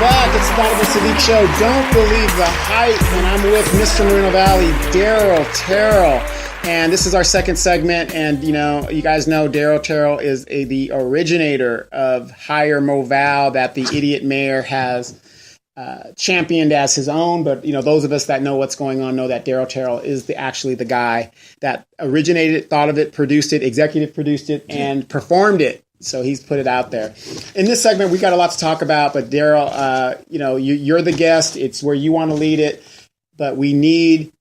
back. It's the Donovan Sadiq Show. Don't believe the hype. And I'm with Mr. Moreno Valley, Darrell, Terrell. And this is our second segment. And, you know, you guys know Terrell is the originator of Hire Moval that the idiot mayor has championed as his own. But, you know, those of us that know what's going on know that Terrell is actually the guy that originated it, thought of it, produced it, executive produced it, and performed it. So he's put it out there. In this segment, we got a lot to talk about, but Darrell, you know, you're the guest. It's where you want to lead it, but we need,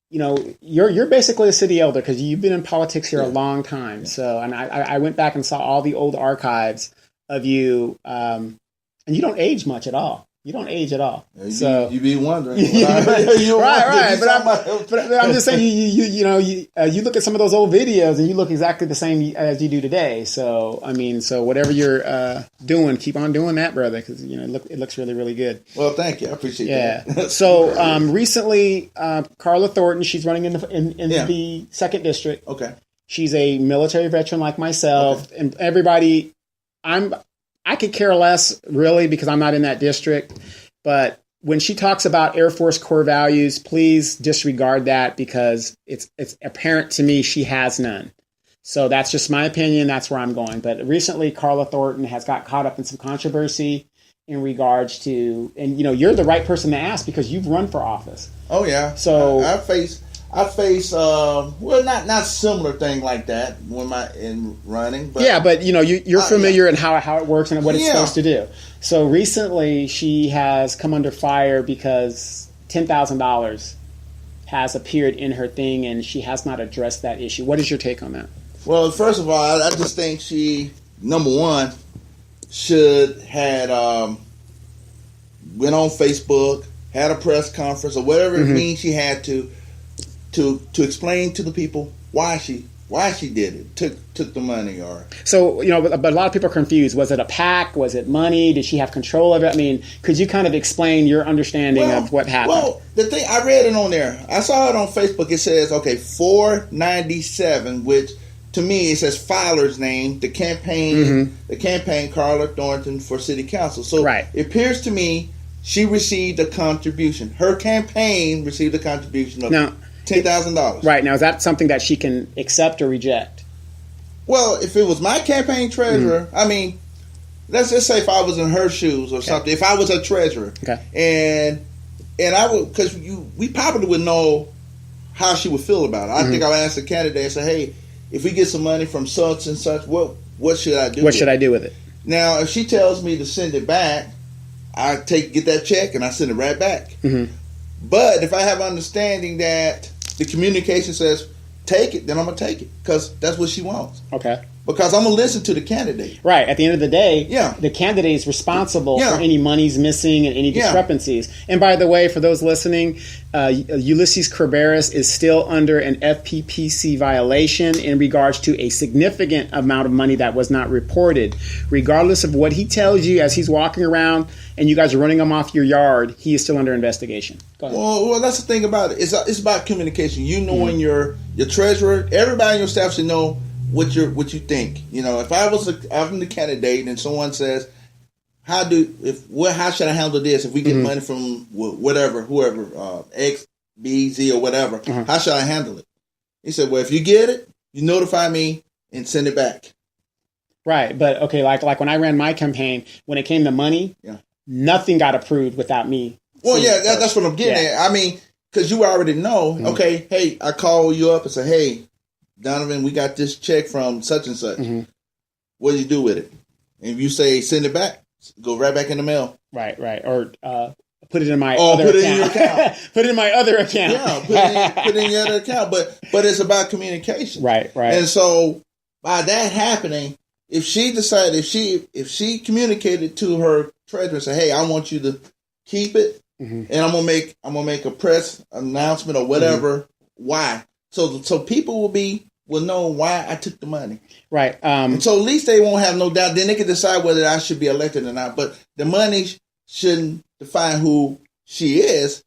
you know, you're basically a city elder because you've been in politics here a long time. So, and I went back and saw all the old archives of you, and you don't age much at all. You don't age at all. Yeah, you be wondering. Right. But I'm just saying, you look at some of those old videos and you look exactly the same as you do today. So, I mean, whatever you're doing, keep on doing that, brother, because, you know, it looks really, really good. Well, thank you. I appreciate that. Yeah. So, recently, Carla Thornton, she's running in the 2nd District. Okay. She's a military veteran like myself. Okay. And everybody, I could care less, really, because I'm not in that district. But when she talks about Air Force core values, please disregard that because it's apparent to me she has none. So that's just my opinion. That's where I'm going. But recently, Carla Thornton has got caught up in some controversy in regards to, and, you know, you're the right person to ask because you've run for office. Oh, yeah. So I face not similar thing like that when in running. But yeah, but, you know, you're familiar in how it works and what it's supposed to do. So recently she has come under fire because $10,000 has appeared in her thing and she has not addressed that issue. What is your take on that? Well, first of all, I just think she, number one, should had went on Facebook, had a press conference or whatever it means she had to explain to the people why she did it, took the money or. So, you know, but a lot of people are confused. Was it a PAC? Was it money? Did she have control of it? I mean, could you kind of explain your understanding of what happened? Well, the thing, I read it on there. I saw it on Facebook. It says, okay, 497, which to me it says filer's name, the campaign Carla Thornton for city council. So it appears to me she received a contribution. Her campaign received a contribution of $10,000. Right. Now, is that something that she can accept or reject? Well, if it was my campaign treasurer, I mean, let's just say if I was in her shoes or something, if I was a treasurer, and I would, because we probably would know how she would feel about it. I think I would ask the candidate and say, hey, if we get some money from such and such, what should I do? What should I do with it? Now, if she tells me to send it back, I get that check and I send it right back. But if I have understanding that the communication says take it, then I'm gonna take it because that's what she wants. Okay. Because I'm gonna listen to the candidate. Right. At the end of the day, the candidate is responsible for any monies missing and any discrepancies. And by the way, for those listening, Ulysses Kerberos is still under an FPPC violation in regards to a significant amount of money that was not reported. Regardless of what he tells you as he's walking around and you guys are running him off your yard, he is still under investigation. Go ahead. Well, that's the thing about it. It's about communication. You knowing your treasurer, everybody on your staff should know what you think. You know, if I'm the candidate and someone says, how should I handle this if we get money from whoever, X, B, Z, or whatever? How should I handle it? He said, well, if you get it, you notify me and send it back. Right, but okay, like when I ran my campaign, when it came to money, nothing got approved without me. Well, that's what I'm getting at. I mean, because you already know. Okay, hey, I call you up and say, hey, Donovan, we got this check from such and such. What do you do with it? And if you say send it back, go right back in the mail. Right. Or put it in my other account. In your account. Put it in my other account. Yeah, put it in your other account. But it's about communication. Right. And so by that happening, if she decided, if she communicated to her treasurer and said, hey, I want you to keep it, and I'm gonna make a press announcement or whatever. Why? So people will know why I took the money. Right. And so at least they won't have no doubt. Then they can decide whether I should be elected or not. But the money shouldn't define who she is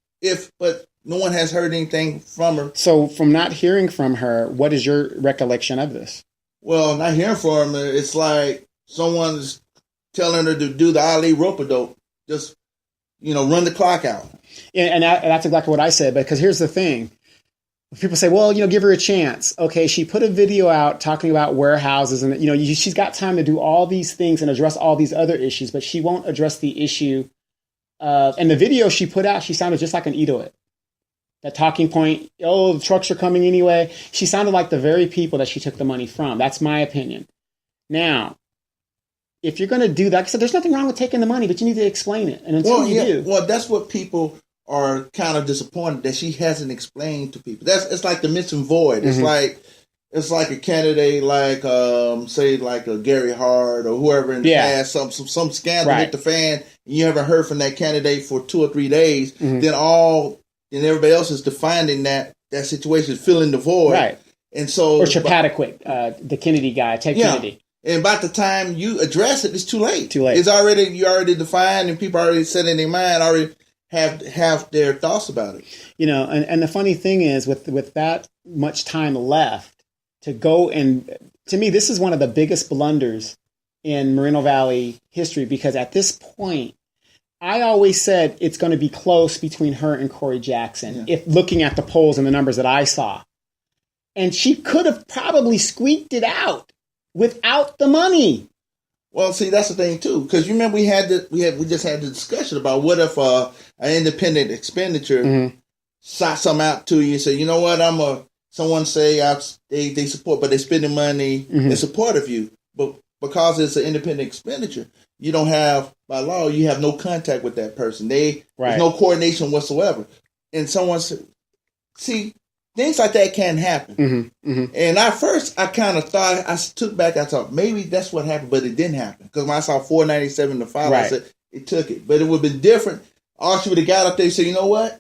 but no one has heard anything from her. So from not hearing from her, what is your recollection of this? Well, not hearing from her, it's like someone's telling her to do the Ali rope-a-dope. Just run the clock out. And that's exactly what I said. Because here's the thing. People say, well, give her a chance. Okay, she put a video out talking about warehouses and, she's got time to do all these things and address all these other issues, but she won't address the issue. And the video she put out, she sounded just like an Edoit. That talking point, the trucks are coming anyway. She sounded like the very people that she took the money from. That's my opinion. Now, if you're going to do that, like I said, there's nothing wrong with taking the money, but you need to explain it. And until you do. Well, that's what people are kind of disappointed that she hasn't explained to people. It's like the missing void. Mm-hmm. It's like a candidate like say like a Gary Hart or whoever in the past, some scandal hit the fan, and you haven't heard from that candidate for 2 or 3 days. Mm-hmm. Then everybody else is defining that situation, filling the void. Right. And so, or Chappaquiddick, the Kennedy guy, Ted Kennedy. And by the time you address it, it's too late. Too late. You already defined, and people already set in their mind, already have their thoughts about it. And the funny thing is, with that much time left to go, and to me, this is one of the biggest blunders in Moreno Valley history, because at this point, I always said it's going to be close between her and Corey Jackson, if looking at the polls and the numbers that I saw. And she could have probably squeaked it out without the money. Well, see, that's the thing too, because you remember we just had the discussion about what if an independent expenditure shot some out to you and say, you know what, someone say they support, but they spending money in support of you, but because it's an independent expenditure, you don't have, by law, you have no contact with that person. There's no coordination whatsoever. And someone said, see, things like that can happen. Mm-hmm. Mm-hmm. And at first, I kind of thought, I thought maybe that's what happened, but it didn't happen. Because when I saw 497 to 5, I said, it took it. But it would have been different. Or she would have got up there and said, you know what?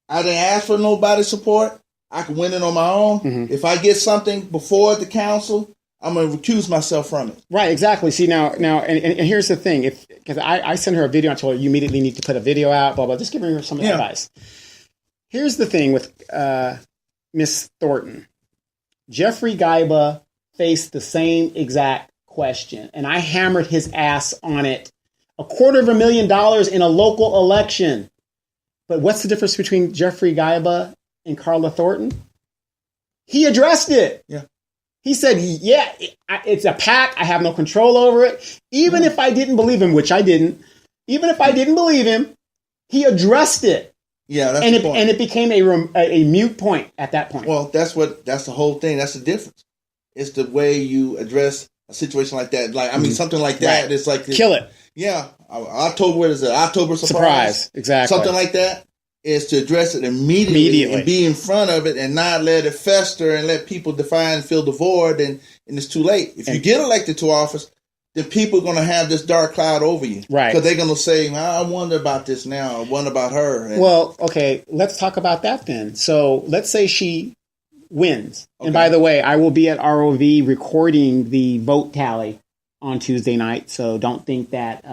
I didn't ask for nobody's support. I can win it on my own. Mm-hmm. If I get something before the council, I'm going to recuse myself from it. Right, exactly. See, now, and here's the thing. Because I sent her a video, I told her, you immediately need to put a video out, blah, blah, just giving her some advice. Here's the thing with Miss Thornton. Jeffrey Gaiba faced the same exact question, and I hammered his ass on it. $250,000 in a local election. But what's the difference between Jeffrey Gaiba and Carla Thornton? He addressed it. Yeah. He said, it's a PAC. I have no control over it. Even if I didn't believe him, which I didn't, even if I didn't believe him, he addressed it. Yeah, that's and the point. And it became a mute point at that point. Well, that's the whole thing. That's the difference. It's the way you address a situation like that. Like, I mean, something like that. Right. It's like kill it. Yeah. October surprise. Exactly. Something like that is to address it immediately and be in front of it and not let it fester and let people define and fill the void, and it's too late. If you get elected to office, then people are going to have this dark cloud over you. Right. Because they're going to say, I wonder about this now. I wonder about her. And, well, okay, let's talk about that then. So let's say she wins. Okay. And by the way, I will be at ROV recording the vote tally on Tuesday night. So don't think that,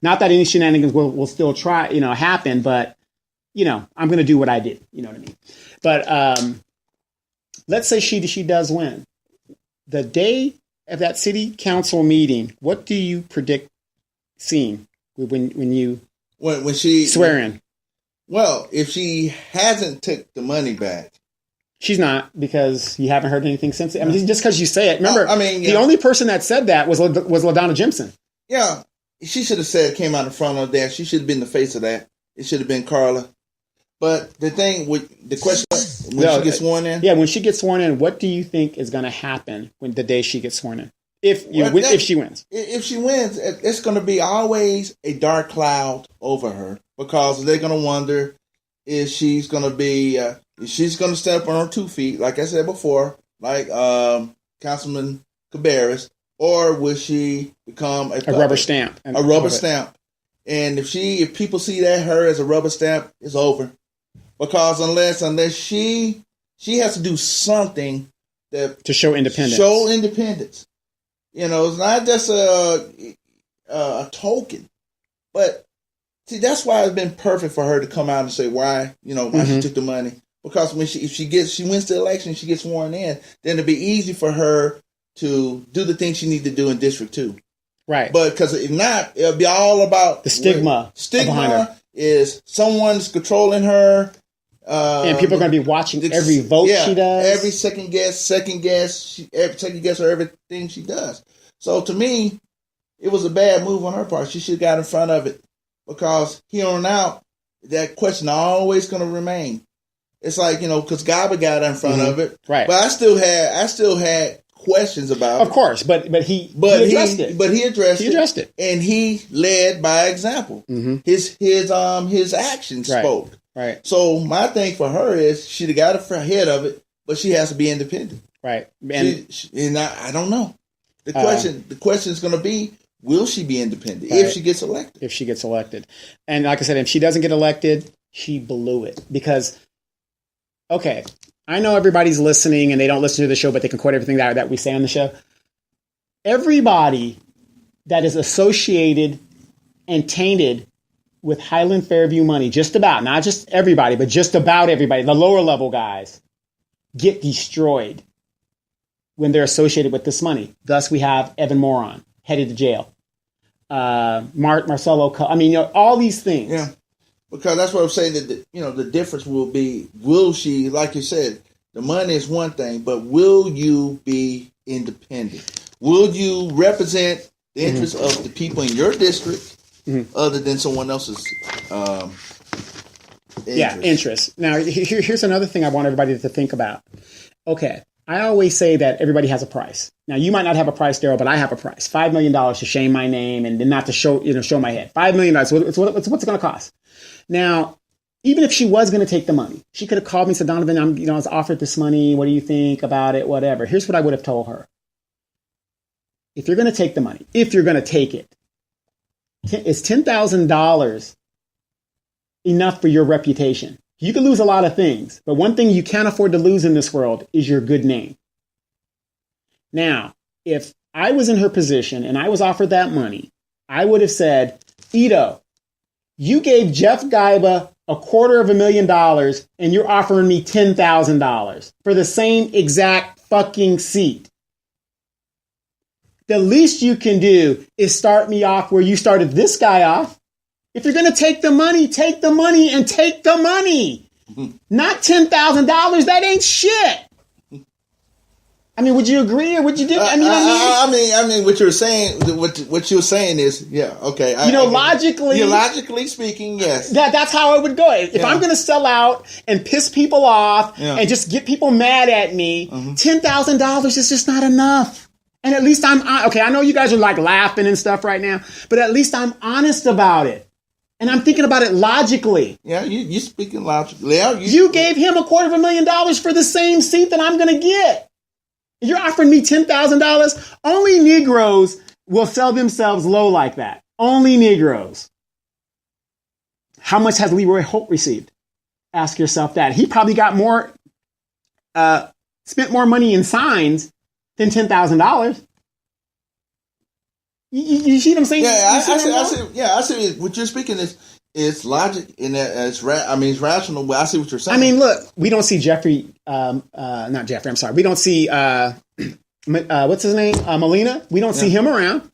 not that any shenanigans will still happen, but I'm going to do what I did. You know what I mean? But let's say she does win. The day of that city council meeting, what do you predict seeing when she swear in? Well, if she hasn't took the money back. She's not, because you haven't heard anything since. I mean, just because you say it. Remember, the only person that said that was LaDonna Jimson. Yeah, she should have came out in front of that. She should have been the face of that. It should have been Carla. But the thing with the question, when she gets sworn in? Yeah, when she gets sworn in, what do you think is going to happen when the day she gets sworn in? If she wins. If she wins, it's going to be always a dark cloud over her, because they're going to wonder if she's going to step on her 2 feet, like I said before, like Councilman Cabarrus, or will she become a rubber stamp? A rubber stamp. And if people see her as a rubber stamp, it's over. Because unless she has to do something to show independence. It's not just a token. But see, that's why it's been perfect for her to come out and say why she took the money. Because when she wins the election, she gets sworn in, then it'll be easy for her to do the things she needs to do in District 2. Right. But because if not, it'll be all about the stigma. Behind her. Is someone's controlling her. And people are going to be watching every vote she does. Every second guess or everything she does. So to me, it was a bad move on her part. She should have got in front of it, because here on out, that question always going to remain. It's like, because Gaba got in front of it, right? But I still had questions about it. Of course, but he addressed it. But he addressed it, and he led by example. Mm-hmm. His actions spoke. Right. So my thing for her is she'd have got ahead of it, but she has to be independent. Right. And I don't know. The question is going to be, will she be independent if she gets elected? If she gets elected. And like I said, if she doesn't get elected, she blew it. Because, okay, I know everybody's listening and they don't listen to the show, but they can quote everything that we say on the show. Everybody that is associated and tainted with Highland Fairview money, just about, not just everybody, but just about everybody, the lower level guys, get destroyed when they're associated with this money. Thus, we have Evan Moron headed to jail. Marcelo, all these things. Yeah, because that's what I'm saying. That the difference will be: will she, like you said, the money is one thing, but will you be independent? Will you represent the interests of the people in your district, other than someone else's? Interest. Now, here's another thing I want everybody to think about. Okay. I always say that everybody has a price. Now, you might not have a price, Darrell, but I have a price. $5 million to shame my name and not to show my head. $5 million. What's it going to cost? Now, even if she was going to take the money, she could have called me and said, Donovan, I was offered this money. What do you think about it? Whatever. Here's what I would have told her. If you're going to take the money, if you're going to take it, is $10,000 enough for your reputation? You can lose a lot of things, but one thing you can't afford to lose in this world is your good name. Now, if I was in her position and I was offered that money, I would have said, Ito, you gave Jeff Gaiba $250,000 and you're offering me $10,000 for the same exact fucking seat. The least you can do is start me off where you started this guy off. If you're going to take the money and take the money. Not $10,000. That ain't shit. I mean, would you agree or would you do? I mean, what you're saying, what you're saying is, yeah, okay. Logically speaking, yes. That's how I would go. If I'm going to sell out and piss people off and just get people mad at me, $10,000 is just not enough. And at least I'm okay. I know you guys are like laughing and stuff right now, but at least I'm honest about it. And I'm thinking about it logically. Yeah, you speaking logically. Yeah, you gave him $250,000 for the same seat that I'm going to get. You're offering me $10,000. Only Negroes will sell themselves low like that. Only Negroes. How much has Leroy Holt received? Ask yourself that. He probably got spent more money in signs than $10,000. You see what I'm saying? I see. What you're speaking is logic, and it's rational. But I see what you're saying. I mean, look, we don't see Jeffrey. Not Jeffrey. I'm sorry. We don't see what's his name? Molina. We don't see him around.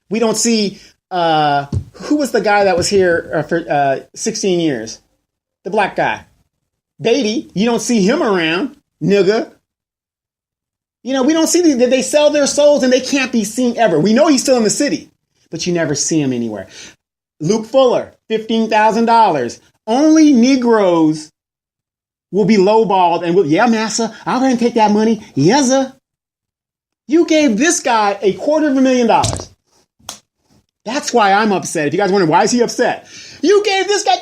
We don't see who was the guy that was here for 16 years? The black guy, Beatty. You don't see him around, nigga. We don't see they sell their souls and they can't be seen ever. We know he's still in the city, but you never see him anywhere. Luke Fuller, $15,000. Only Negroes will be lowballed and massa, I'll go ahead and take that money. Yes, sir. You gave this guy $250,000. That's why I'm upset. If you guys wonder why is he upset, you gave this guy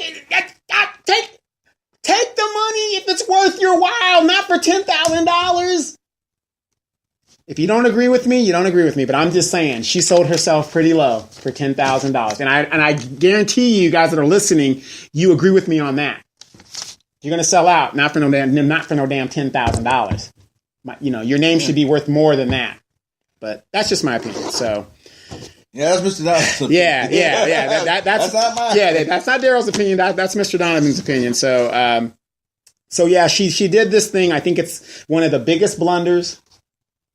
take the money if it's worth your while, not for $10,000. If you don't agree with me, you don't agree with me. But I'm just saying, she sold herself pretty low for $10,000. And I guarantee you guys that are listening, you agree with me on that. You're going to sell out, not for no damn $10,000. Your name should be worth more than that. But that's just my opinion. So. Yeah, that's Mr. Donovan's opinion. Yeah. That's not mine. Yeah, that's not Darrell's opinion. That's Mr. Donovan's opinion. So, she did this thing. I think it's one of the biggest blunders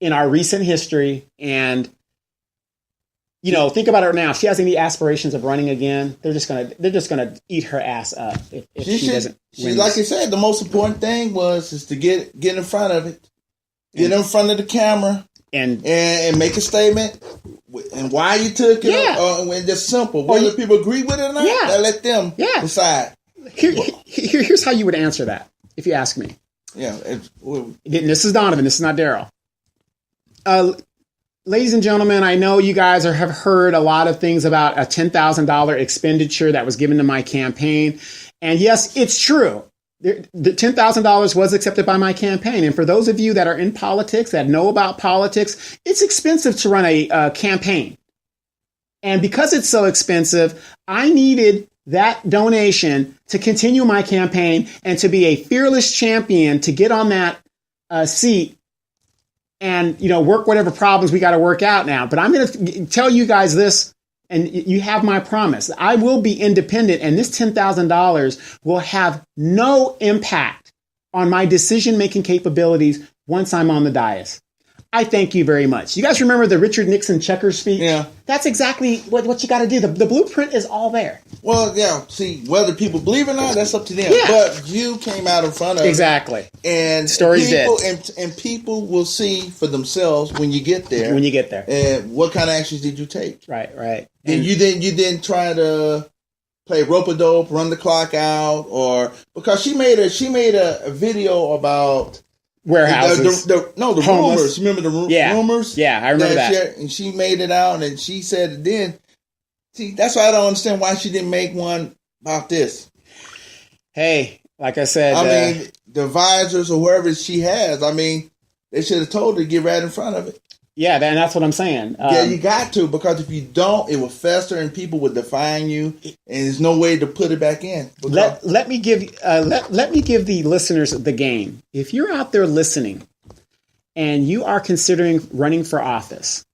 in our recent history, and Think about it now. If she has any aspirations of running again, they're just gonna eat her ass up if she doesn't. Like I said, the most important thing is to get in front of it, get in front of the camera, and make a statement and why you took it. And just simple. Whether people agree with it or not, let them decide. Here's how you would answer that if you ask me. Yeah, this is Donovan. This is not Darrell. Ladies and gentlemen, I know you guys have heard a lot of things about a $10,000 expenditure that was given to my campaign. And yes, it's true. The $10,000 was accepted by my campaign. And for those of you that are in politics, that know about politics, it's expensive to run a campaign. And because it's so expensive, I needed that donation to continue my campaign and to be a fearless champion to get on that seat and, work whatever problems we got to work out now. But I'm going to tell you guys this, and you have my promise. I will be independent, and this $10,000 will have no impact on my decision-making capabilities once I'm on the dais. I thank you very much. You guys remember the Richard Nixon checker speech? Yeah. That's exactly what you got to do. The blueprint is all there. Well, yeah. See, whether people believe it or not, that's up to them. Yeah. But you came out in front of exactly. it. And stories and people will see for themselves when you get there. And what kind of actions did you take? Right. And you didn't try to play rope-a-dope, run the clock out, or because she made a video about warehouses. The rumors. Remember the rumors? Yeah, I remember that. And she made it out, and she said it then. See, that's why I don't understand why she didn't make one about this. Hey, like I said, the advisors or whoever she has, they should have told her to get right in front of it. Yeah, and that's what I'm saying. You got to, because if you don't, it will fester and people will define you, and there's no way to put it back in. Let me give the listeners the game. If you're out there listening and you are considering running for office,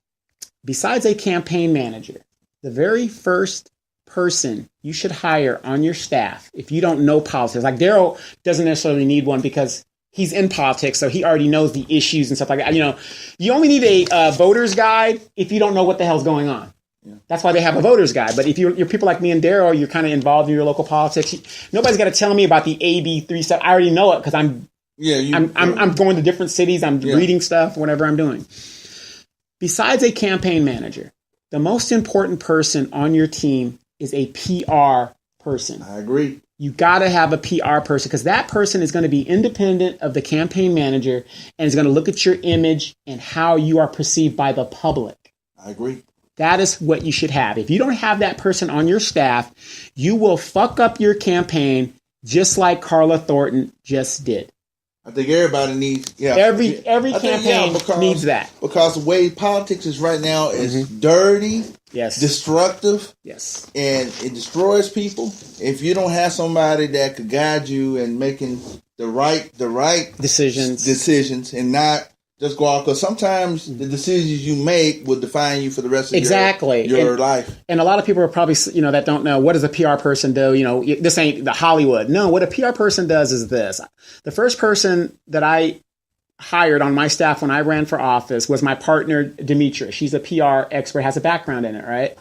besides a campaign manager, the very first person you should hire on your staff, if you don't know politics, like Darrell doesn't necessarily need one because he's in politics, so he already knows the issues and stuff like that. You only need a voter's guide if you don't know what the hell's going on. Yeah. That's why they have a voter's guide. But if you're people like me and Darrell, you're kind of involved in your local politics. Nobody's got to tell me about the AB3 stuff. I already know it because I'm going to different cities. I'm reading stuff, whatever I'm doing. Besides a campaign manager, the most important person on your team is a PR person. I agree. You got to have a PR person because that person is going to be independent of the campaign manager and is going to look at your image and how you are perceived by the public. I agree. That is what you should have. If you don't have that person on your staff, you will fuck up your campaign just like Carla Thornton just did. I think everybody needs, every campaign needs that. Because the way politics is right now is dirty, destructive, and it destroys people. If you don't have somebody that could guide you in making the right decisions and not just go out, because sometimes the decisions you make will define you for the rest of your life. And a lot of people are probably, that don't know, what does a PR person do? This ain't the Hollywood. No, what a PR person does is this. The first person that I hired on my staff when I ran for office was my partner, Demetra. She's a PR expert, has a background in it, right?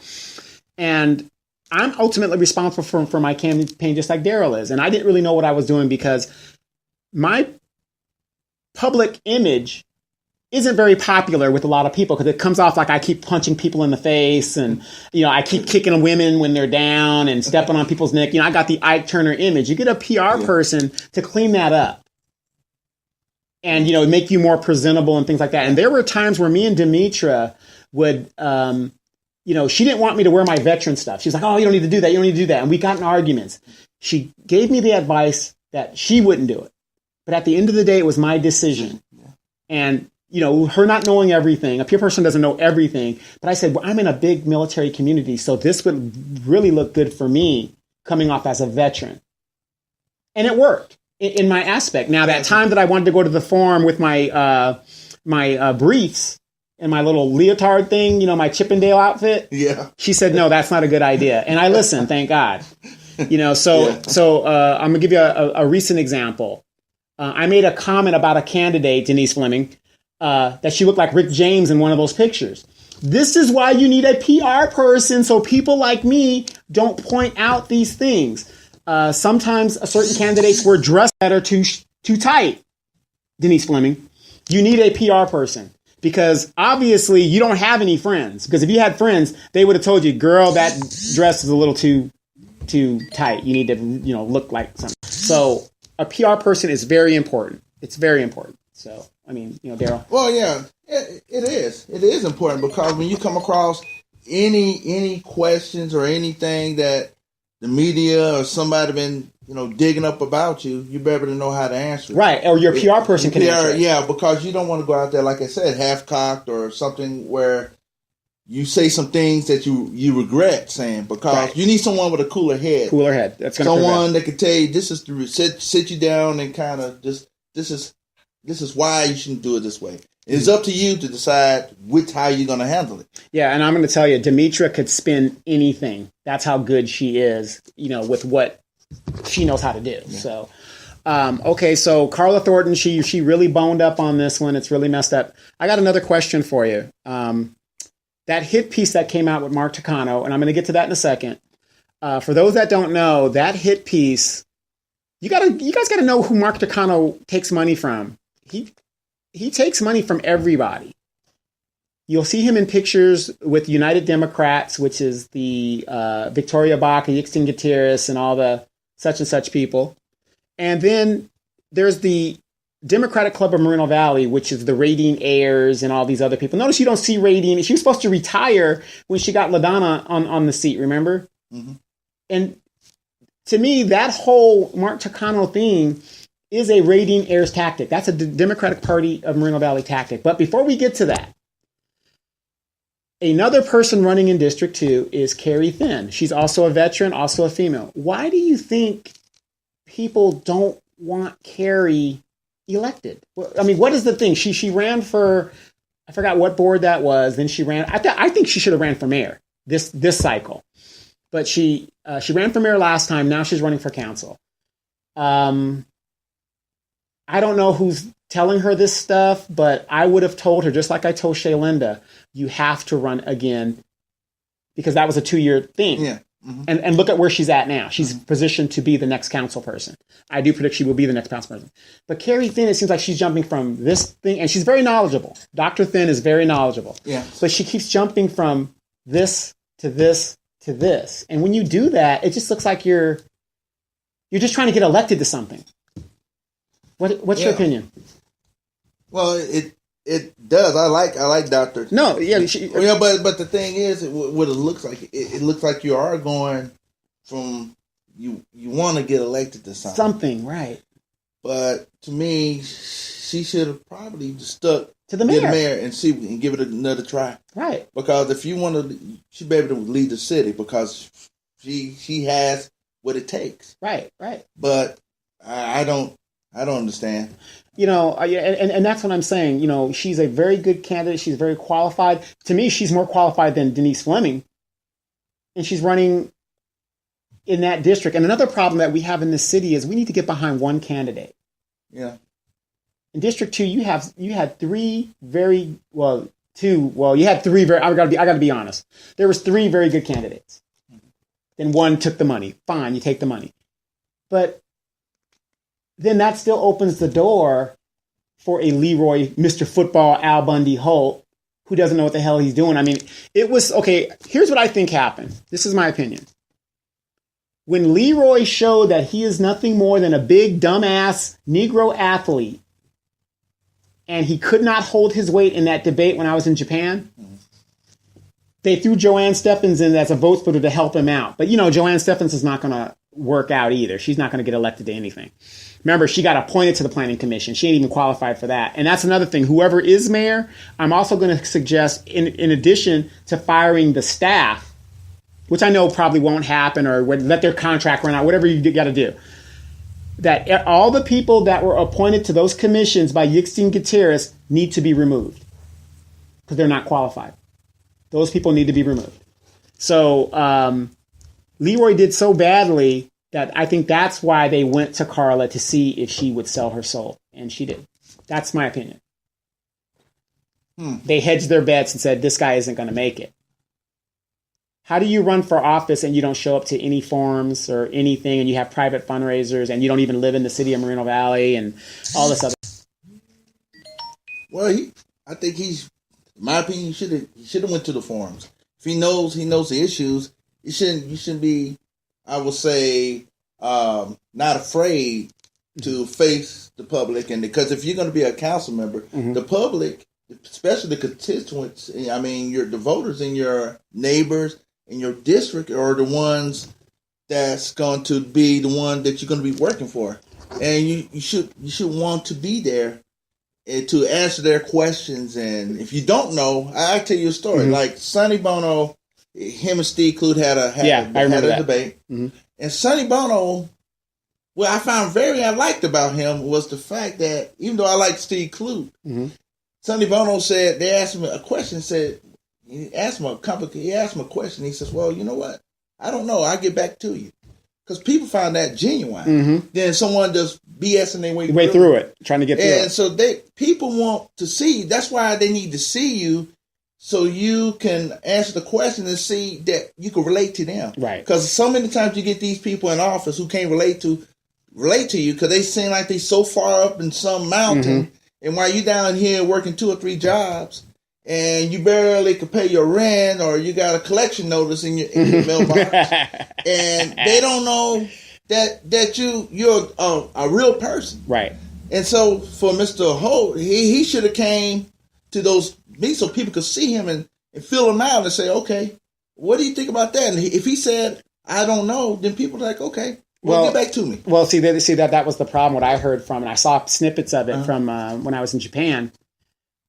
And I'm ultimately responsible for my campaign just like Darrell is. And I didn't really know what I was doing because my public image isn't very popular with a lot of people because it comes off like I keep punching people in the face and, I keep kicking women when they're down and stepping on people's neck. I got the Ike Turner image. You get a PR person to clean that up and, make you more presentable and things like that. And there were times where me and Demetra would, she didn't want me to wear my veteran stuff. She's like, oh, you don't need to do that. You don't need to do that. And we got in arguments. She gave me the advice that she wouldn't do it. But at the end of the day, it was my decision. And her not knowing everything, a PR person doesn't know everything. But I said, well, I'm in a big military community, so this would really look good for me coming off as a veteran. And it worked in my aspect. Now, that time that I wanted to go to the forum with my briefs and my little leotard thing, my Chippendale outfit. Yeah. She said, no, that's not a good idea. And I listened, thank God. So I'm going to give you a recent example. I made a comment about a candidate, Denise Fleming, that she looked like Rick James in one of those pictures. This is why you need a PR person so people like me don't point out these things. Sometimes certain candidates were dressed that are too tight. Denise Fleming, you need a PR person because obviously you don't have any friends. Because if you had friends, they would have told you, "Girl, that dress is a little too tight. You need to, look like something." So a PR person is very important. It's very important. So I mean, Darrell. Well, yeah, it is. It is important because when you come across any questions or anything that the media or somebody been digging up about you, you better know how to answer it. Right, or your PR person can answer it. Yeah, because you don't want to go out there, like I said, half-cocked or something where you say some things that you regret saying because you need someone with a cooler head. Cooler head. That's going to someone that can tell you this is to sit you down and kind of just this is why you shouldn't do it this way. It's up to you to decide how you're going to handle it. Yeah, and I'm going to tell you, Demetra could spin anything. That's how good she is, with what she knows how to do. Yeah. So, okay, so Carla Thornton, she really boned up on this one. It's really messed up. I got another question for you. That hit piece that came out with Mark Takano, and I'm going to get to that in a second. For those that don't know, that hit piece, you guys got to know who Mark Takano takes money from. He takes money from everybody. You'll see him in pictures with United Democrats, which is the Victoria Baca, Yixtin Gutierrez, and all the such and such people. And then there's the Democratic Club of Moreno Valley, which is the Radine Ayers and all these other people. Notice you don't see Radine. She was supposed to retire when she got LaDonna on the seat, remember? Mm-hmm. And to me, that whole Mark Takano thing is a Radine Ayers tactic. That's a Democratic Party of Moreno Valley tactic. But before we get to that, another person running in District 2 is Carrie Thin. She's also a veteran, also a female. Why do you think people don't want Carrie elected? I mean, what is the thing? She ran for, I forgot what board that was. Then she ran, I think she should have ran for mayor this cycle. But she ran for mayor last time. Now she's running for council. I don't know who's telling her this stuff, but I would have told her, just like I told Shaylinda, you have to run again because that was a 2-year thing. Yeah. Mm-hmm. And look at where she's at now. She's positioned to be the next council person. I do predict she will be the next council person. But Carrie Thin, it seems like she's jumping from this thing, and she's very knowledgeable. Dr. Thin is very knowledgeable. Yeah. But she keeps jumping from this to this to this. And when you do that, it just looks like you're just trying to get elected to something. What's your opinion? Well, it does. I like Dr. No, yeah, but the thing is, what it looks like, it looks like you are going from you want to get elected to something. Something, right? But to me, she should have probably just stuck to the mayor and give it another try. Right. Because if you want to, she'd be able to lead the city because she has what it takes. Right. But I don't understand. And that's what I'm saying. She's a very good candidate. She's very qualified. To me, she's more qualified than Denise Fleming. And she's running in that district. And another problem that we have in this city is we need to get behind one candidate. Yeah. In District 2, you had three very well, two. Well, you had three very. I got to be honest. There was three very good candidates. Then one took the money. Fine, you take the money, but then that still opens the door for a Leroy, Mr. Football, Al Bundy Holt, who doesn't know what the hell he's doing. I mean, it was, okay, here's what I think happened. This is my opinion. When Leroy showed that he is nothing more than a big, dumbass Negro athlete, and he could not hold his weight in that debate when I was in Japan, they threw Joanne Stephens in as a vote splitter to help him out. But, Joanne Stephens is not going to work out either. She's not going to get elected to anything. Remember, she got appointed to the planning commission. She ain't even qualified for that. And that's another thing. Whoever is mayor, I'm also going to suggest, in addition to firing the staff, which I know probably won't happen, or let their contract run out, whatever you got to do, that all the people that were appointed to those commissions by Yixtin Gutierrez need to be removed because they're not qualified. Those people need to be removed. So Leroy did so badly that I think that's why they went to Carla to see if she would sell her soul. And she did. That's my opinion. They hedged their bets and said, this guy isn't going to make it. How do you run for office and you don't show up to any forums or anything, and you have private fundraisers, and you don't even live in the city of Moreno Valley and all this other? Well, I think in my opinion, he should have went to the forums. If he knows the issues, you shouldn't be, I would say, not afraid to face the public. And because if you're going to be a council member, the public, especially the constituents, I mean, the voters in your neighbors in your district are the ones that's going to be the one that you're going to be working for, and you should want to be there and to answer their questions. And if you don't know, I tell you a story. Like Sonny Bono, him and Steve Clute had a debate, and Sonny Bono. What I found I liked about him was the fact that even though I like Steve Clute, Sonny Bono said they asked him a question. He asked him a question. He says, "Well, you know what? I don't know. I'll get back to you." Because people found that genuine. Then someone just BSing their way through it, trying to get through it. And so people want to see you. That's why they need to see you, so you can answer the question and see that you can relate to them. Right. Because so many times you get these people in office who can't relate to you because they seem like they so far up in some mountain, and while you down here working 2 or 3 jobs, and you barely can pay your rent, or you got a collection notice in your mailbox, and they don't know that you're a real person, right? And so for Mr. Holt, he should have came to those meetings so people could see him and fill him out and say, okay, what do you think about that? And if he said, I don't know, then people are like, okay. Well, get back to me. Well, see that was the problem. What I heard from, and I saw snippets of it from when I was in Japan.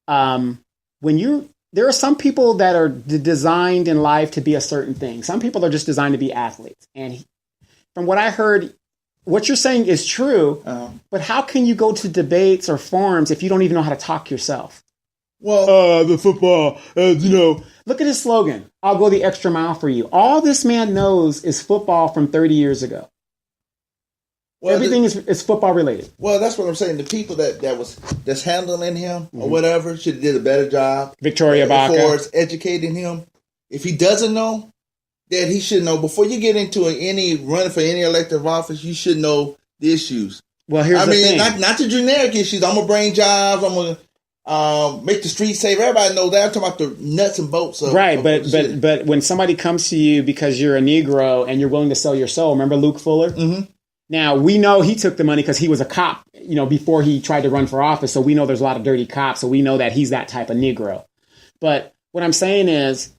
There are some people that are designed in life to be a certain thing. Some people are just designed to be athletes. And from what I heard, what you're saying is true. But how can you go to debates or forums if you don't even know how to talk yourself? Well, the football, look at his slogan. I'll go the extra mile for you. All this man knows is football from 30 years ago. Well, everything is football related. Well, that's what I'm saying. The people that's handling him or whatever should have did a better job. Victoria Baca. As educating him. If he doesn't know, that he should know. Before you get into running for any elective office, you should know the issues. Well, here's the thing. Not the generic issues. I'm gonna bring jobs. I'm gonna make the streets safe. Everybody knows that. I'm talking about the nuts and bolts of right. But when somebody comes to you because you're a Negro and you're willing to sell your soul, remember Luke Fuller? Now, we know he took the money because he was a cop, before he tried to run for office. So we know there's a lot of dirty cops. So we know that he's that type of Negro. But what I'm saying is,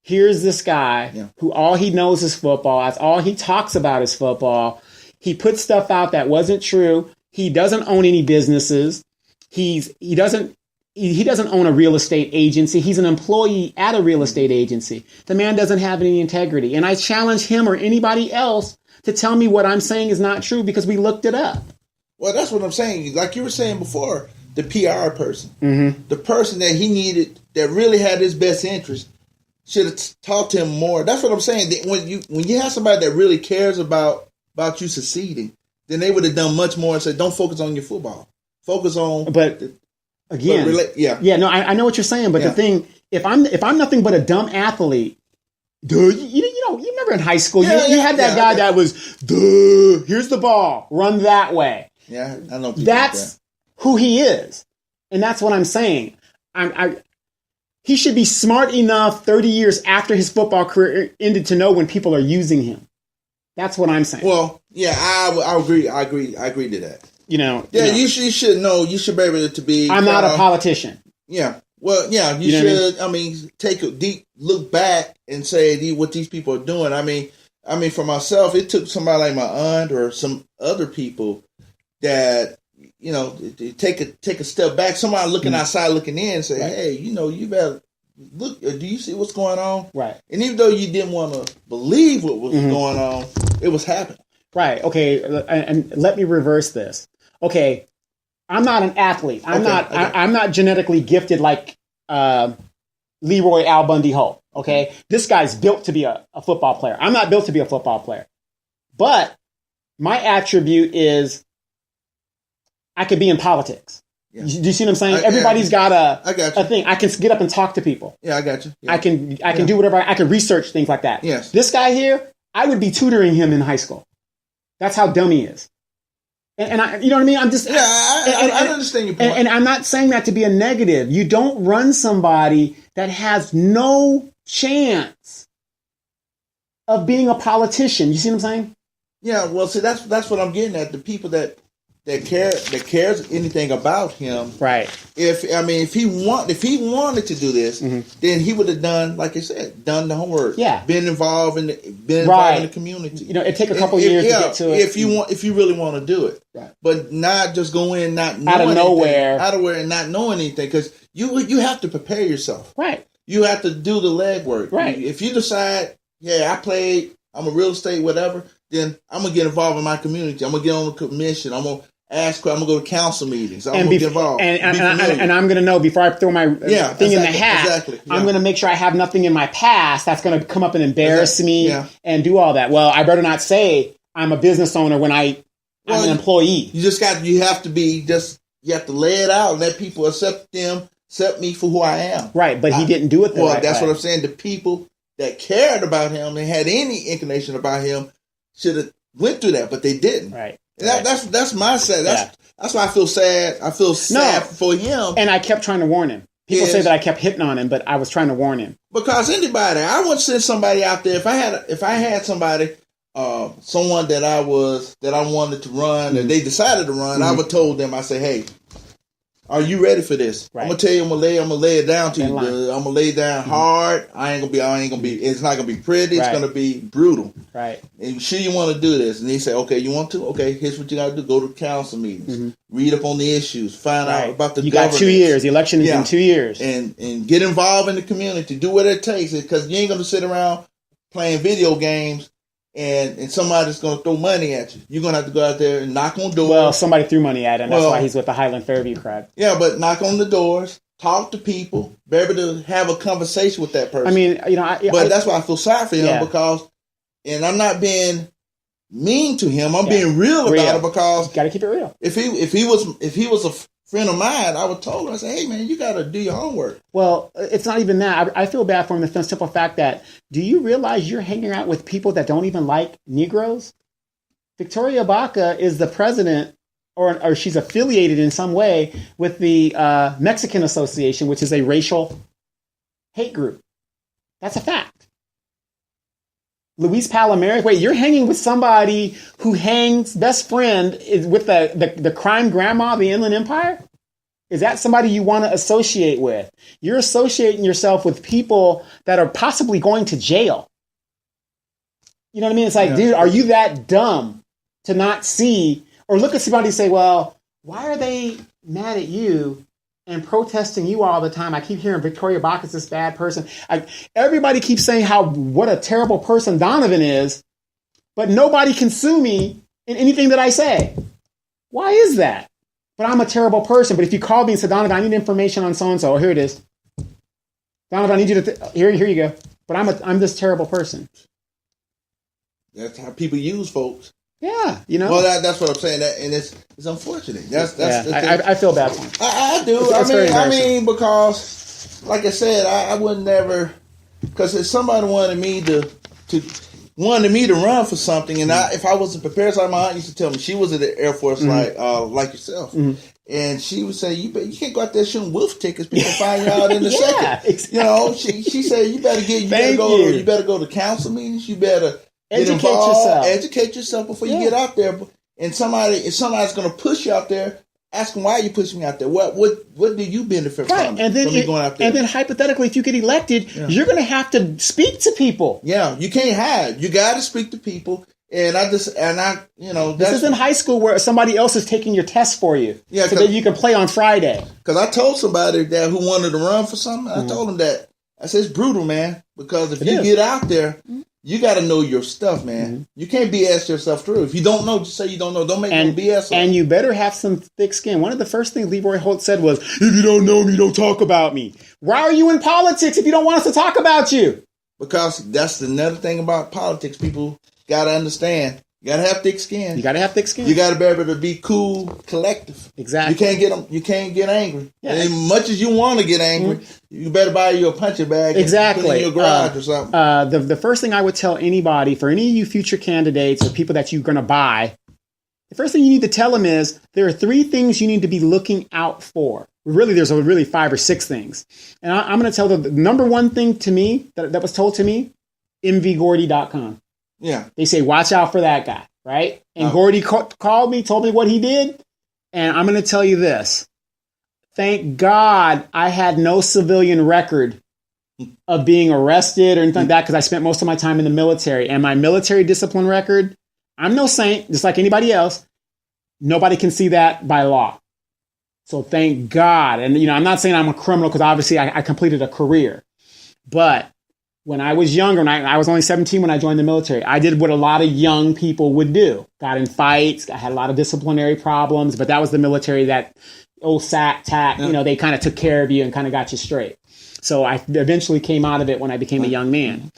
here's this guy who all he knows is football. That's all he talks about is football. He put stuff out that wasn't true. He doesn't own any businesses. He doesn't own a real estate agency. He's an employee at a real estate agency. The man doesn't have any integrity. And I challenge him or anybody else to tell me what I'm saying is not true because we looked it up. Well, that's what I'm saying. Like you were saying before, the PR person, the person that he needed that really had his best interest should have talked to him more. That's what I'm saying. When you have somebody that really cares about you succeeding, then they would have done much more and said, don't focus on your football. Focus on... But again, no, I know what you're saying, but the thing, if I'm nothing but a dumb athlete, dude, you remember in high school, you had that guy that was, here's the ball, run that way. Yeah, I know. That's who he is. And that's what I'm saying. He should be smart enough 30 years after his football career ended to know when people are using him. That's what I'm saying. Well, yeah, I agree. I agree to that. You should know. You should be able to be. I'm not a politician. Yeah. Well, yeah, you should. I mean, take a deep look back and say what these people are doing. I mean, for myself, it took somebody like my aunt or some other people that take a step back. Somebody looking outside, looking in, and say, "Hey, you better look. Do you see what's going on?" Right. And even though you didn't want to believe what was going on, it was happening. Right. Okay. And let me reverse this. Okay. I'm not an athlete. I'm not genetically gifted like Leroy Al Bundy Holt. Okay. This guy's built to be a football player. I'm not built to be a football player. But my attribute is I could be in politics. Yeah. Do you see what I'm saying? Everybody's got I got you. a thing. I can get up and talk to people. Yeah, I got you. Yeah. I can do whatever. I can research things like that. Yes. This guy here, I would be tutoring him in high school. That's how dumb he is. And I, you know what I mean? I'm just I understand your point. And I'm not saying that to be a negative. You don't run somebody that has no chance of being a politician. You see what I'm saying? Yeah, well, see, that's what I'm getting at. The people that cares anything about him, right? If he wanted to do this, then he would have done, like I said, done the homework. Yeah, been involved in the community. You know, it take a couple years to get to it. If you really want to do it, right? But not just go in not knowing out of nowhere, and not knowing anything, because you have to prepare yourself, right? You have to do the legwork, right? If you decide, I'm a real estate whatever, then I'm gonna get involved in my community. I'm gonna get on the commission. I'm gonna ask. I'm gonna go to council meetings. I'm gonna get involved. And I'm gonna know before I throw my thing in the hat. Exactly. Yeah. I'm gonna make sure I have nothing in my past that's gonna come up and embarrass me and do all that. Well, I better not say I'm a business owner when I'm an employee. You have to lay it out and let people accept me for who I am. Right, but he didn't do it the right way. That's what I'm saying. The people that cared about him and had any inclination about him should have went through that, but they didn't. Right. That's my sad. That's why I feel sad. I feel sad for him. And I kept trying to warn him. People say that I kept hitting on him, but I was trying to warn him. Because I wouldn't send somebody out there if I had somebody, someone that I wanted to run and they decided to run. I would told them. I say, hey, are you ready for this? Right. I'm gonna tell you, I'm gonna lay it down to you. I'm gonna lay it down hard. I ain't gonna be. It's not gonna be pretty. It's gonna be brutal. Right. And you sure you want to do this? And he say, okay, you want to? Okay, here's what you got to do. Go to council meetings, read up on the issues, find out about the government. You got 2 years. The election is in 2 years, and get involved in the community. Do what it takes, because you ain't gonna sit around playing video games. And somebody's going to throw money at you. You're going to have to go out there and knock on doors. Well, somebody threw money at him. That's why he's with the Highland Fairview crowd. Yeah, but knock on the doors, talk to people, be able to have a conversation with that person. I mean, but that's why I feel sorry for him because, and I'm not being mean to him. I'm being real about it because got to keep it real. If he was a friend of mine, I would told him, I said, hey man, you got to do your homework. Well, it's not even that. I feel bad for him. The simple fact that, do you realize you're hanging out with people that don't even like Negroes? Victoria Baca is the president, or she's affiliated in some way with the Mexican Association, which is a racial hate group. That's a fact. Luis Palomares, wait, you're hanging with somebody who hangs best friend is with the crime grandma of the Inland Empire? Is that somebody you want to associate with? You're associating yourself with people that are possibly going to jail. You know what I mean? It's like, dude, are you that dumb to not see or look at somebody and say, well, why are they mad at you and protesting you all the time? I keep hearing Victoria Baca is this bad person. Everybody keeps saying what a terrible person Donovan is, but nobody can sue me in anything that I say. Why is that? But I'm a terrible person. But if you called me and said, Donovan, I need information on so-and-so, here it is. Donovan, I need you to, here you go. But I'm this terrible person. That's how people use folks. Yeah, you know. Well, that's what I'm saying, and it's unfortunate. That's the thing. I feel bad for him. I do. I mean, because, like I said, I would never. Because if somebody wanted me to run for something, and if I wasn't prepared, so my aunt used to tell me, she was in the Air Force like yourself, and she would say, you can't go out there shooting wolf tickets. People find you out in a second. Exactly. You know, she said you better go to council meetings. You better. Educate yourself before you get out there. And if somebody's going to push you out there, ask them, why are you pushing me out there? What do you benefit from? And then me going out there? And then hypothetically, if you get elected, you're going to have to speak to people. Yeah, you can't hide. You got to speak to people. And this is in high school where somebody else is taking your test for you, so that you can play on Friday. Because I told somebody that who wanted to run for something, I told them that. I said, it's brutal, man. Because if you get out there, you got to know your stuff, man. You can't BS yourself through. If you don't know, just say you don't know. Don't make no BS up. And you better have some thick skin. One of the first things Leroy Holt said was, if you don't know me, don't talk about me. Why are you in politics if you don't want us to talk about you? Because that's another thing about politics. People got to understand. You gotta have thick skin. You gotta have thick skin. You gotta be able to be cool, collective. Exactly. You can't get angry. Yeah. As much as you want to get angry, you better buy you a punching bag. Exactly. And put it in your garage or something. The first thing I would tell anybody, for any of you future candidates or people that you're gonna buy, the first thing you need to tell them is there are 3 things you need to be looking out for. Really, there's really 5 or 6 things. And I'm going to tell them the number one thing to me that was told to me, mvgordy.com. Yeah. They say, watch out for that guy, right? And Gordy called me, told me what he did. And I'm going to tell you this. Thank God I had no civilian record of being arrested or anything like that because I spent most of my time in the military. And my military discipline record, I'm no saint, just like anybody else. Nobody can see that by law. So thank God. And, I'm not saying I'm a criminal because obviously I completed a career. But when I was younger, and I was only 17 when I joined the military, I did what a lot of young people would do. Got in fights, I had a lot of disciplinary problems, but that was the military, that old sack tack, they kind of took care of you and kind of got you straight. So I eventually came out of it when I became a young man.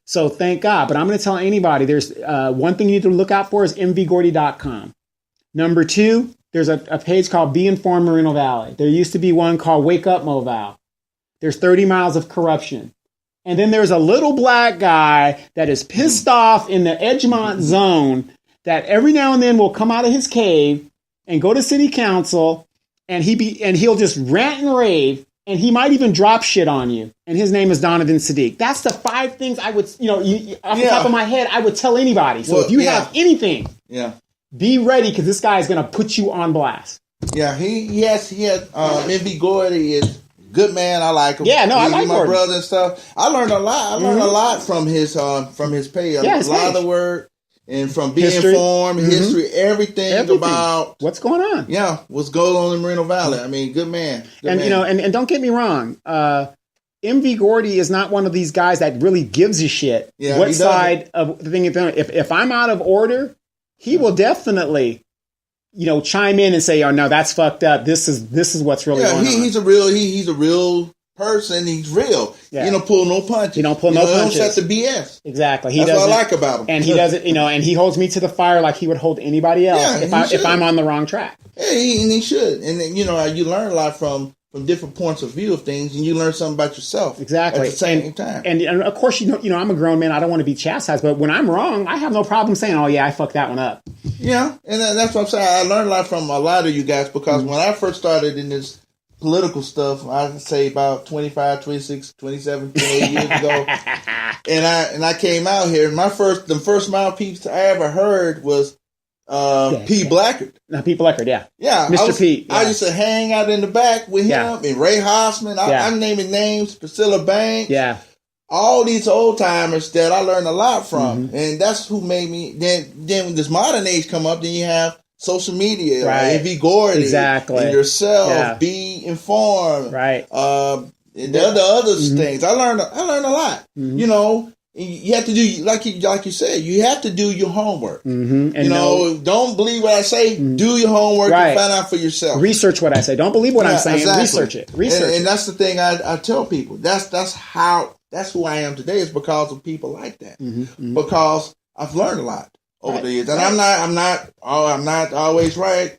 So thank God. But I'm going to tell anybody, there's one thing you need to look out for is mvgordy.com. Number 2, there's a page called Be Informed Moreno Valley. There used to be one called Wake Up Moval. There's 30 miles of corruption. And then there's a little black guy that is pissed off in the Edgemont zone that every now and then will come out of his cave and go to city council and he'll just rant and rave, and he might even drop shit on you. And his name is Donovan Sadiq. That's the 5 things I would, off the top of my head, I would tell anybody. So if you have anything, be ready, because this guy is going to put you on blast. Yeah, he has MV Gordy is good man. I like him. Yeah, no, I like my Gordon. brother and stuff. I learned a lot. I learned a lot from his page. A lot of the word, and from being informed, history, everything about what's going on. Yeah, what's going on in Moreno Valley. I mean, good man. Good man. And don't get me wrong. MV Gordy is not one of these guys that really gives a shit what side of the thing. If I'm out of order, he will definitely, chime in and say, "Oh no, that's fucked up. This is what's really going on." He's a real person. He's real. Yeah. He don't pull no punches. He don't pull no punches. He don't set the BS. Exactly. That's what I like about him. And he does it. And he holds me to the fire like he would hold anybody else if I'm on the wrong track. Yeah, he should. And then, you learn a lot from different points of view of things, and you learn something about yourself. Exactly. At the same time. And of course, I'm a grown man. I don't want to be chastised, but when I'm wrong, I have no problem saying, "Oh yeah, I fucked that one up." Yeah, and that's what I'm saying. I learned a lot from a lot of you guys, because when I first started in this political stuff, I'd say about 25, 26, 27, 28 years ago, and I came out here, and the first mouthpiece I ever heard was P. Blackard. Pete Blackard, yeah. Mr. Pete. Yeah. I used to hang out in the back with him and Ray Hossman. I'm naming names, Priscilla Banks. Yeah. All these old timers that I learned a lot from. And that's who made me. Then when this modern age come up, then you have social media, right? Like MV Gordy, exactly, and yourself. Be informed, right? And the other things. I learned a lot. You have to do, like you said, you have to do your homework. And don't believe what I say. Do your homework and find out for yourself. Research what I say. Don't believe what I'm saying. Exactly. Research it. And that's the thing I tell people. That's who I am today, is because of people like that. Because I've learned a lot over the years, and I'm not always right.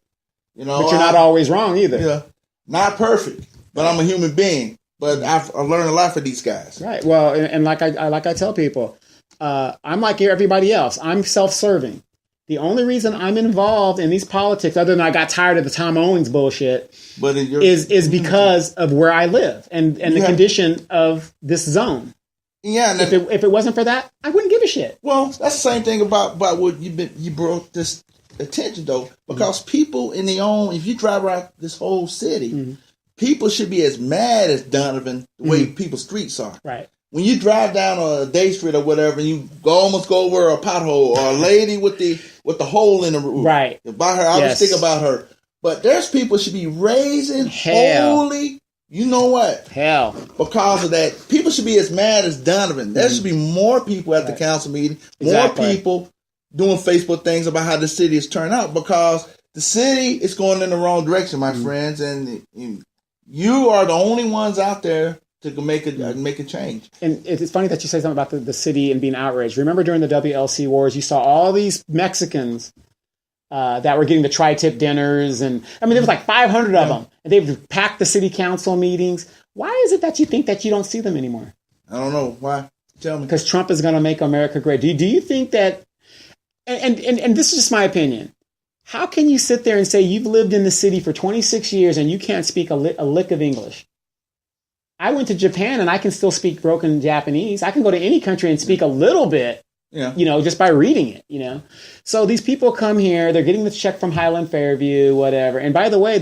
But you're not always wrong either. Yeah, not perfect, but I'm a human being. But I've learned a lot from these guys. Right. Well, and like I tell people, I'm like everybody else. I'm self-serving. The only reason I'm involved in these politics, other than I got tired of the Tom Owens bullshit, is because of where I live and the condition of this zone. Yeah. And if it wasn't for that, I wouldn't give a shit. Well, that's the same thing about what you brought this attention, though, because people if you drive around this whole city, people should be as mad as Donovan the way people's streets are. Right. When you drive down a Day Street or whatever, and you almost go over a pothole, or a lady with the hole in the roof. Right. About her, I was thinking about her. But there's people should be raising holy, you know what? Hell. Because of that. People should be as mad as Donovan. There should be more people at the council meeting, more people doing Facebook things about how the city is turned out, because the city is going in the wrong direction, my friends, and you are the only ones out there to make a change. And it's funny that you say something about the city and being outraged. Remember during the WLC wars, you saw all these Mexicans that were getting the tri-tip dinners. And I mean, there was like 500 of them. And they've packed the city council meetings. Why is it that you think that you don't see them anymore? I don't know. Why? Tell me. Because Trump is going to make America great. Do you think that, and this is just my opinion, how can you sit there and say you've lived in the city for 26 years and you can't speak a lick of English? I went to Japan and I can still speak broken Japanese. I can go to any country and speak a little bit, just by reading it, So these people come here, they're getting the check from Highland Fairview, whatever. And by the way,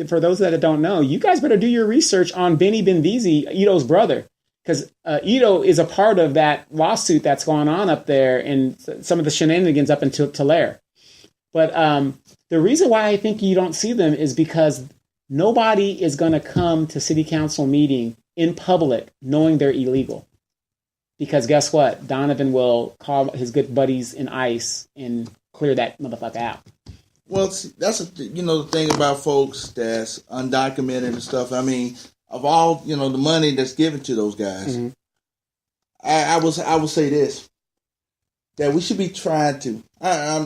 for those that don't know, you guys better do your research on Benny Benvizi, Ito's brother, because Ito is a part of that lawsuit that's going on up there and some of the shenanigans up in Tulare. But the reason why I think you don't see them is because nobody is going to come to city council meeting in public knowing they're illegal. Because guess what? Donovan will call his good buddies in ICE and clear that motherfucker out. Well, see, that's the thing about folks that's undocumented and stuff. I mean, of all the money that's given to those guys, I will say this: that we should be trying to.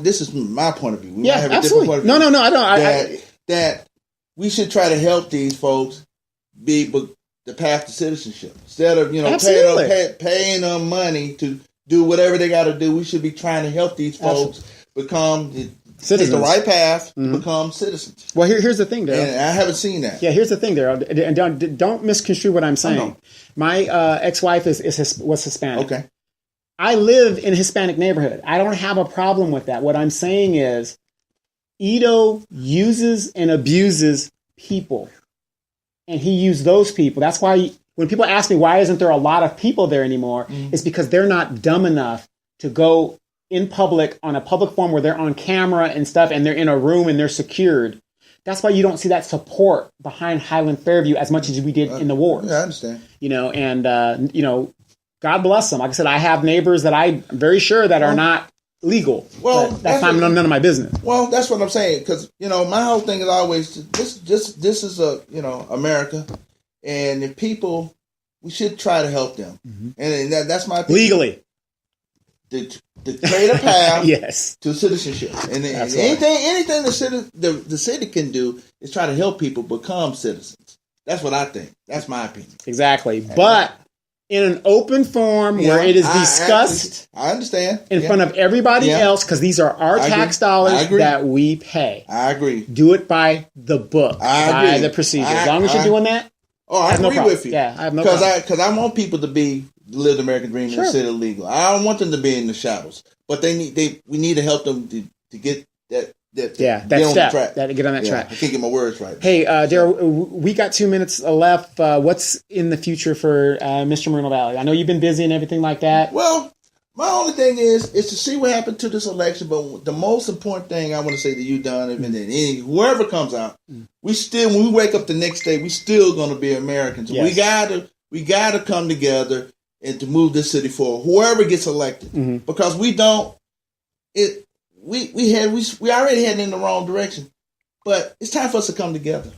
This is my point of view. We might have a different point of view. No, I don't. That we should try to help these folks be the path to citizenship instead of paying them money to do whatever they got to do. We should be trying to help these folks become citizens. Take the right path to become citizens. Well, here's the thing, Darrell. And I haven't seen that. Yeah, here's the thing, Darrell. And don't misconstrue what I'm saying. My ex-wife was Hispanic. Okay. I live in a Hispanic neighborhood. I don't have a problem with that. What I'm saying is Ito uses and abuses people. And he used those people. That's why when people ask me why isn't there a lot of people there anymore, it's because they're not dumb enough to go in public on a public forum where they're on camera and stuff and they're in a room and they're secured. That's why you don't see that support behind Highland Fairview as much as we did in the wars. Yeah, I understand. God bless them. Like I said, I have neighbors that I'm very sure that are not legal. Well, that's none of my business. Well, that's what I'm saying, because my whole thing is always this is America, and if people, we should try to help them, and that's my opinion. Legally to create a path yes to citizenship, and anything the city can do is try to help people become citizens. That's what I think. That's my opinion. Exactly, but in an open forum where it is discussed I understand. In front of everybody else, because these are our tax dollars that we pay. I agree. Do it by the book, by the procedure. As long as you're doing that, I agree with you. Yeah, I have no problem. Because I want people to live the American dream instead of legal. I don't want them to be in the shadows, but we need to help them to get that step, get on that track. I can't get my words right. Hey, Darrell, we got 2 minutes left. What's in the future for Mr. Moreno Valley? I know you've been busy and everything like that. Well, my only thing is to see what happened to this election. But the most important thing I want to say to you, Donovan, and whoever comes out, when we wake up the next day, we still going to be Americans. Yes. We gotta come together and to move this city forward. Whoever gets elected, because we don't. We already heading in the wrong direction, but it's time for us to come together.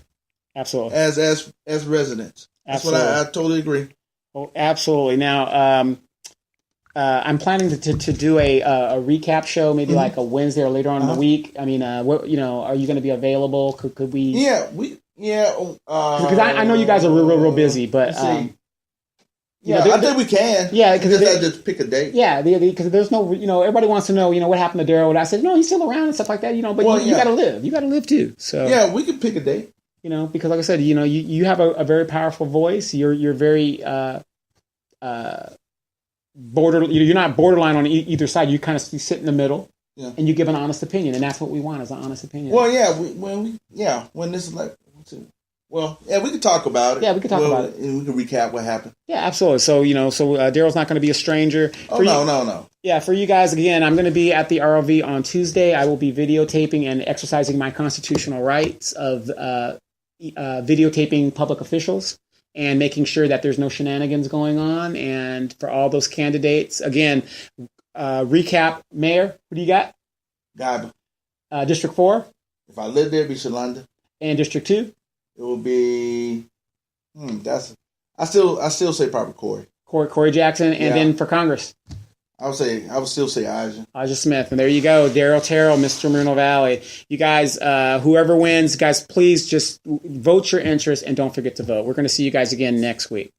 Absolutely, as residents. That's what I totally agree. Oh, absolutely. Now, I'm planning to do a recap show, maybe like a Wednesday or later on in the week. I mean, are you going to be available? Could we? Because I know you guys are real busy, but. I think we can. Yeah, because just pick a date. Yeah, because there's no, everybody wants to know, what happened to Darrell. I said, no, he's still around and stuff like that, but you got to live. You got to live too. So yeah, we can pick a date. Because like I said, you have a very powerful voice. You're very You're not borderline on either side. You kind of sit in the middle, and you give an honest opinion, and that's what we want is an honest opinion. Well, yeah, when this is like. Well, yeah, we could talk about it. Yeah, we could talk about it. And we can recap what happened. Yeah, absolutely. So, Darrell's not going to be a stranger. No. Yeah, for you guys, again, I'm going to be at the ROV on Tuesday. I will be videotaping and exercising my constitutional rights of videotaping public officials and making sure that there's no shenanigans going on. And for all those candidates, again, recap, Mayor, who do you got? Guyba. District 4? If I lived there, it'd be Shalanda. And District 2? It will be. I I still say probably Corey. Corey Jackson, and then for Congress. I would still say Elijah Smith. And there you go. Darrell Terrell, Mr. Moreno Valley. You guys, whoever wins, guys, please just vote your interest and don't forget to vote. We're going to see you guys again next week.